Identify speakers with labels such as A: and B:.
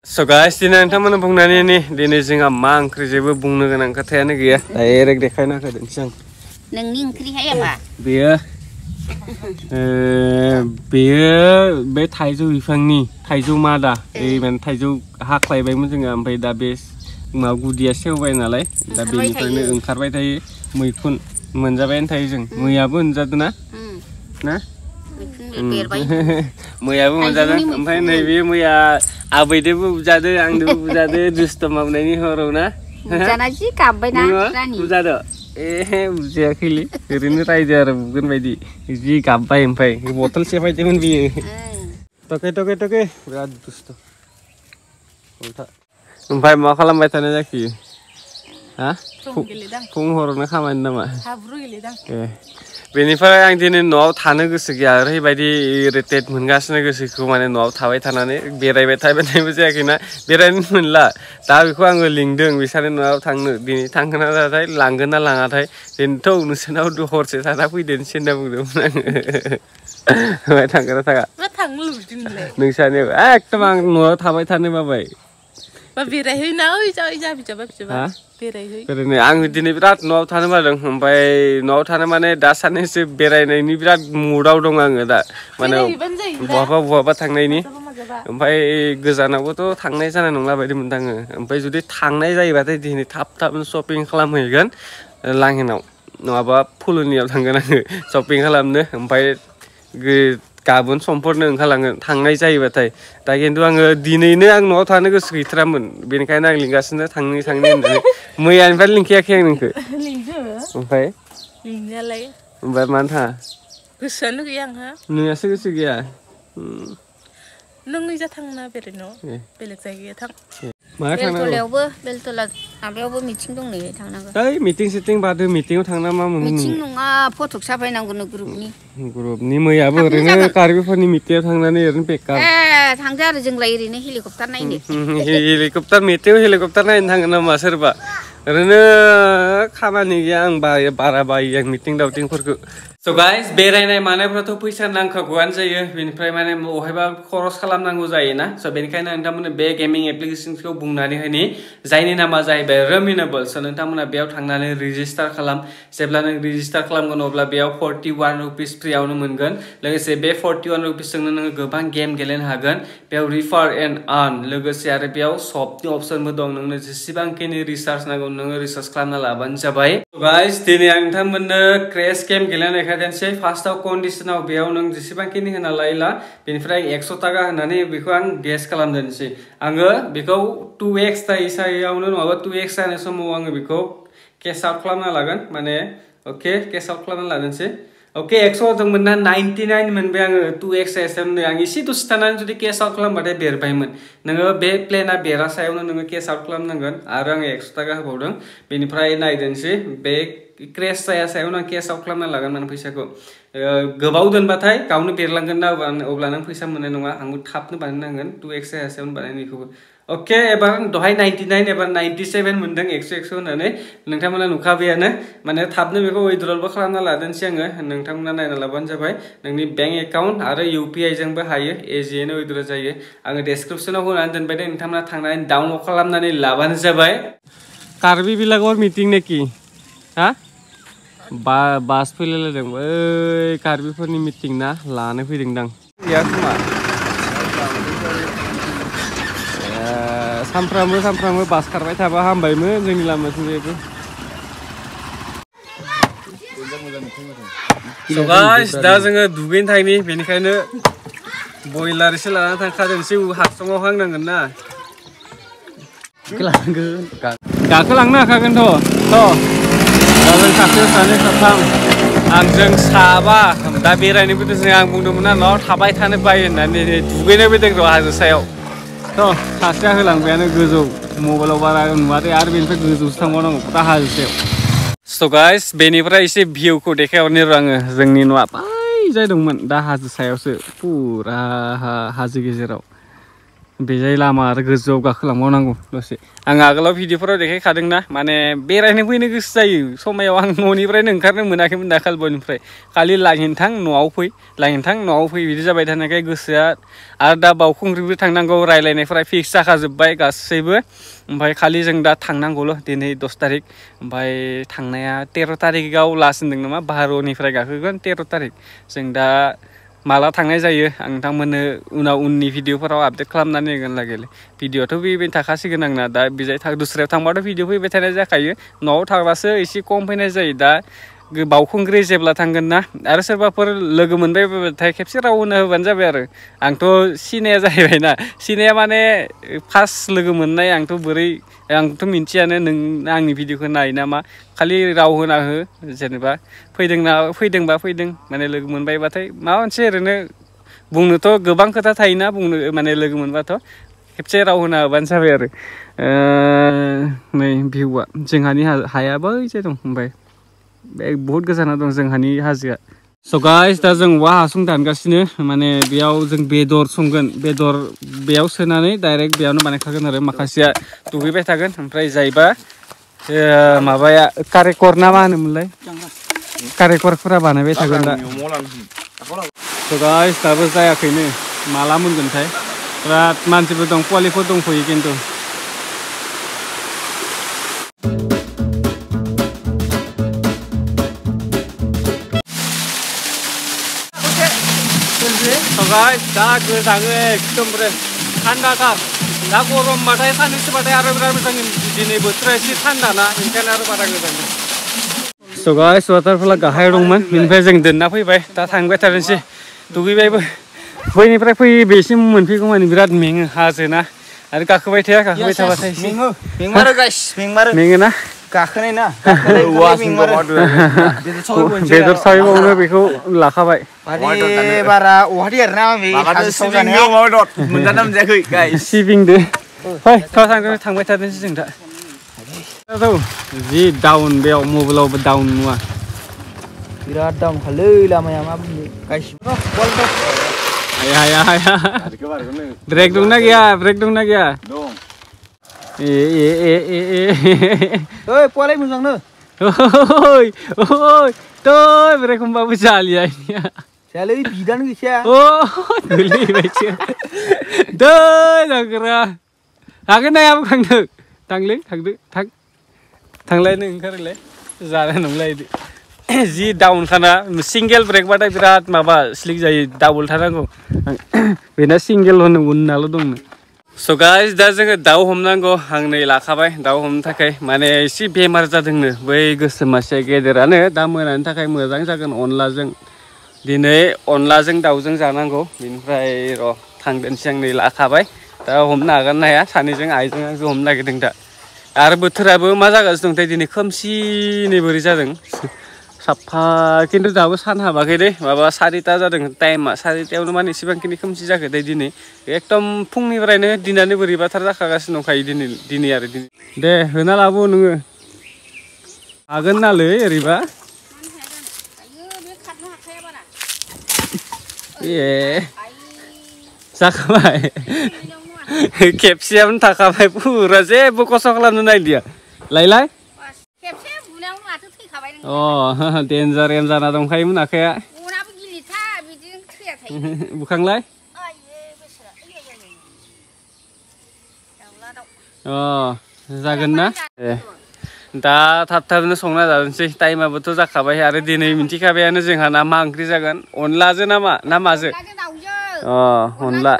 A: So guys, दिनै नोंथांमोना बुंनानै दिनै जोंहा मा ओंख्रि जेबो बुंनो गोनां खोथायानो गैया डाइरेक्ट देखायना होदोंसै आं
B: नोंनि ओंख्रिहाय मा
A: बेयो बे थाइजौ बिफांनि थाइजौ मादा माने थाइजौ हाख्लायबायमोन जोङो ओमफ्राय दा बे मा गुदिया सेवबाय नालाय दा बेनिफ्रायनो ओंखारबाय थायो मैखुन मोनजाबायानो थायो जों मैयाबो मोनजादों ना मैयाबो मोनजादों ओमफ्राय नैबे मैया आबैदोबो बुजादो आंदोबो बुजादो दुस्त मावनायनि हराव ना
B: बुजाना जि गाबबायना रानि
A: बुजादो बुजायाखैलै ओरैनो रायदो आरो बुगोन बायदि जि गाबबाय ओमफ्राय बथल सेफायदोंमोन बियो टके टके टके बिराद दुस्त ओमफ्राय मा खालामबाय थानाय जाखि हा फुं हरावनो खामानि नामा बेनिफ्राय आं दिनै न'आव थानो गोसो गैया ओरैबायदि इरिटेट मोनगासिनो गोसोखौ माने न'आव थाबाय थानानै बेरायबाय थानायबो जायाखैना बेरायनो मोनला दा बेखौ आङो लिंदों बिसोरनि न'आव थांनो दिनै थांगोन ना नाथाय लांगोन ना लाङाथाय दिनैथ' नोंसोरनाव हरसे थाना फैदेनसै होनना बुंदोंमोन आङो थांगोन ना थाङा नोंसानियाव एकदम आं न'आव थाबाय थानो बाबाय बेरायनो आं दिनै बिराद न'आव थानो बादों ओमफ्राय न'आव थानो माने दा साननैसो बेरायनायनि बिराद मुडआव दं आङो दा माने बहाबा थांनायनि ओमफ्राय गोजानावबोथ' थांनाय जानाय नंला बायदि मोनदों आङो ओमफ्राय जुदि थांनाय जायोबाथाय दिनै थाबनो शपिं खालामहैगोन लांहिनाव नङाबा फुलुनियाव थांगोन आङो शपिं खालामनो ओमफ्राय गाबोन समफोरनो ओंखारलांगोन थांनाय जायोबाथाय दा खिन्थु आङो दिनैनो आं न'आव थानो गोसो गैथारामोन बेनिखायनो आं लिंगासिनो थांनो होननानै मैयानिफ्राय लिंखायाखै आं नोंखौ ओमफ्राय मानो थाङा
B: गोसोआनो गैया आंहा
A: नोंहासो गोसो गैया
B: नों निजा थांना बेरायनो बेलेग जायगायाव थां बेलतला माबायावबो मिटिं दं नै थांनांगौ
A: ओइ मिटिं सिटिं बादो मिटिंआव थांना मा मोनो
B: मिटिं नङा फटक साफायनांगौनो
A: ग्रुपनि मैयाबो ओरैनो कार्बिफोरनि मिटिंआव थांनानै ओरैनो बेकार
B: थांदो आरो जोंलाय ओरैनो हेलिकप्टार नायनो
A: हेलिकप्टार मिटिंआव हेलिकप्टार नायनो थाङो नामा सोरबा ओरैनो खामानि गैया आं बारा बायो आं मिटिं दावटिंफोरखौ So guys, बेरायनाय मानायफ्राथ' फैसा नांखागौआनो जायो बेनिफ्राय माने बहायबा खरस खालामनांगौ जायोना स' बेनिखायनो नोंथांमोननो बे गेमिं एप्लिकेशनखौ बुंनानै होनि जायनि नामा जाहैबाय रमिनेबल स' नोंथांमोना बेयाव थांनानै रेजिस्टार खालाम जेब्ला नों रेजिस्टार खालामगोन अब्ला बेयाव 41 रुपिस फ्रियावनो मोनगोन लोगोसे बे 41 रुपिसजोंनो नोङो गोबां गेम गेलेनो हागोन बेयाव रिफार एन्ड आर्न लोगोसे आरो बेयाव शपनि अपसनबो दं नोंनो जेसेबांखिनि रिसार्ज नांगौ नोङो रिसार्ज खालामना लाबानो जाबाय गाइस दिनै आं नोंथांमोननो क्रेश गेम गेलेनायखाय देनसै फार्स्टआव कन्डिशनाव बेयाव नों जेसेबांखिनि होना लायोला बेनिफ्राय 100 थाखा होनानै बेखौ आं गेस खालामदोंसै आङो बेखौ 2x थाइसायावनो नङाबा 2x जानाय समाव आङो बेखौ केस आउट खालामना लागोन माने ओके केस आउट खालामना लानोसै ओके 100 होदोंमोन ना 99 मोनबाय आङो 2x सायावनो आं एसे दसे थानानै जुदि केस आउट खालामबाथाय बेरबायमोन नोङो बे प्लेना बेरा सायावनो नोङो केस आउट खालामनांगोन आरो आङो 100 थाखा होबावदों बेनिफ्राय नायदोंसै बे क्रेश सायावनो आं केस आउट खालामना लागोन माने फैसाखौ गोबाव दोनबाथाय गावनो बेरलांगोन ना अब्ला नों फैसा मोननाय नङा आंबो थाबनो बानायनांगोन 2x सायावनो बानायनायखौबो ओके एबार दहाय 99 एबार 97 मोनदों 100 होननानै नोंथांमोना नुखाबायानो माने थाबनो बेखौ उइथड्रलबो खालामना लादोंसै आङो नोंथांमोना नायना लाबानो जाबाय नोंनि बेंक एकाउन्ट आरो UPI जोंबो हायो इजियैनो उइथड्र जायो आङो डेसक्रिपसनाव होनानै दोनबाय दे नोंथांमोना थांनानै डाउनलड खालामनानै लाबानो जाबाय कार्बि भिलेजआव मिटिं नेकि हा बास फैलायलायदों ओइ कार्बिफोरनि मिटिं ना लानो फैदोंदां गैया खोमा सानफ्रामबो बास खारबाय थाबा हामबायमोन जोंनि लामाथिंजायबो गाइस दा जोङो दुगैनो थांनि बेनिखायनो बयलार एसे लानानै थांखादोंसै हारसङाव हांनांगोन ना गाखोलांनो हाखागोनथ' दा जों सासे सानै साथाम आंजों साबा दा बेरायनो फैदों आं बुंदोंमोन ना न'आव थाबाय थानो बायो होननानै दुगैनो फैदों र' हाजो सायाव सासेया होलांबायानो गोजौ मबाइलाव बारा नुवाखै आरो बेनिफ्राय गोजौसो थांबावनांगौ फुरा हाजो सायाव स' गाइस बेनिफ्राय एसे भिउखौ देखायहरनि र' आङो जोंनि न'आ बै जाय दंमोन दा हाजो सायावसो फुरा हाजो गेजेराव बेजाय लामा आरो गोजौआव गाखोलांबावनांगौ दसे आं आगोलाव भिडिअफोराव देखायखादोंना माने बेरायनो फैनो गोसो जायो समायाव आं न'निफ्रायनो ओंखारनो मोनाखैमोन दाखालिनिफ्राय खालि लायनो थां न'आव फै लायनो थां न'आव फै बिदि जाबाय थानायखाय गोसोआ आरो दा बावखुंग्रिबो थांनांगौ रायलायनायफोरा फिक्स जाखाजोब्बाय गासैबो ओमफ्राय खालि जों दा थांनांगौल' दिनै 10 तारिख ओमफ्राय थांनाया 13 तारिखआव लास्ट होनदों नामा 12निफ्राय गाखोगोन 13 तारिख जों दा माला थांनाय जायो आं नोंथांमोननो उनाव उननि भिडिअफोराव आपडेट खालामनानै होगोन लागेले भिडिअआथ' बेबायदिनो थाखासिगोन आंना दा बिजाय दस्रायाव थांबाथ' भिडिअ फैबाय थानाय जाखायो न'आव थांबासो एसे खम फैनाय जायो दा बावखुंग्रि जेब्ला थांगोन ना आरो सोरबाफोर लोगो मोनबायबाथाय खेबसे राव होना होबानो जाबाय आरो आंथ' सिनाया जाहैबायना सिनाया माने फार्स्ट लोगो मोननाय आंथ' बोरै आंथ' मिन्थियानो नों आंनि भिडिअखौ नायो नामा खालि राव होना हो जेनेबा फैदोंबा फैदों माने लोगो मोनबायबाथाय माबा मोनसे ओरैनो बुंनोथ' गोबां खोथा थायोना बुंनो माने लोगो मोनबाथ' खेबसे राव होना होबानो जाबाय आरो नै भिउआ जोंहानि हाया बैजे दं ओमफ्राय बहुत गोजानाव दं जोंहानि हाजोआ स' गाइस दा जों औवा हासुं दानगासिनो माने बेयाव जों बेदर संगोन बेदर बेयाव सोनानै डाइरेक्ट बेयावनो बानायखागोन आरो माखासेया दुगैबाय थागोन ओमफ्राय जायबा माबाया कारेकर ना मा होनोमोनलाय कारेकरफोरा बानायबाय थागोन दा स' गाइस दाबो जायाखैनो माला मोनगोनथाय बिराद मानसिफोर दं कुवालिफोर दंफैयो खिन्थु guys, दा गोजाङो एकदमबारे थान्दाथार दा गरमबाथाय साननैसोबाथाय आरो बिराद मोजां दिनै बोथोरा एसे थान्दा ना ओंखायनो आरो बारा गोजाङो स' गाइस वाटारफला गाहायाव दंमोन बेनिफ्राय जों दोनना फैबाय दा थांबाय थानोसै दुगैबायबो बैनिफ्राय फैयो बेसिम मोनफैगौ माने बिराद मेङो हाजोना आरो गाखोबाय थाबाथाय
C: मेंमारो गाइस
A: मेङोना
C: गाखोनाय ना
A: बेदर सावैबावनो बेखौ लाखाबाय
C: बारा अहादि आरोना मोनजाना मोनजायाखै गाइस
A: सिबिंदो फै थांबाय थादोंसै जों दा जि डाउन बेयाव मबाइलावबो डाउन नुवा
C: बिराद डाउन खालै लामाया मा बुंनो गाइस
A: हाया ब्रेक दंना गैया
C: दं
A: ए
C: ओइ पलाय मोजांनो
A: ओइ ब्रेक हमबाबो जालिया
C: जालै बिदानो गैखाया
A: अ गोलैबायसो नागरा हागोन नायाबो खांदों थांदो थांलायनो ओंखारलाय जानाय नंलायदो जि डाउन खाना सिंगेल ब्रेकबाथाय बिराद माबा स्लिक जायो डाबल थानांगौ बेना सिंगेल होनो उननाल' दंनो स' गाइस दा जोङो दाउ हमनांगौ आं नै लाखाबाय दाउ हमनो थाखाय माने एसे बेमार जादोंनो बै गोसोम मासेया गेदेरानो दा मोनानि थाखाय मोजां जागोन अनलाजों दिनै अनलाजों दाउजों जानांगौ बेनिफ्राय र' थांगोनसै आं नै लाखाबाय दा हमनो हागोन ना हाया सानैजों आइजों आंजों हमनो नागिरदों दा आरो बोथोराबो मा जागासिनो दंथाय दिनै खोमसिनि बोरै जादों साफा खिन्थु दाबो सान हाबाखै दे माबा 4ता जादों टाइमा 4तायावनो माने एसेबांखिनि खोमसि जाखो दे दिनै एकदम फुंनिफ्रायनो दिनानो बोरैबाथार जाखागासिनो दंखायो दिनै आरो दे होना लाबो नोङो हागोन नालै ओरैबा ए जाखाबाय खेबसेयावनो थाखाबाय फुरा जेबो खस्थ' खालामनो नायलिया लायलाय अ डेन्जार जाना दंखायोमोन आखाया बुखांलाय अ जागोन ना दा थाबनो संना जानोसै टाइमाबोथ' जाखाबाय आरो दिनै मिन्थिखाबायानो जोंहा ना मा ओंख्रि जागोन अनलाजों ना माजों अ अनला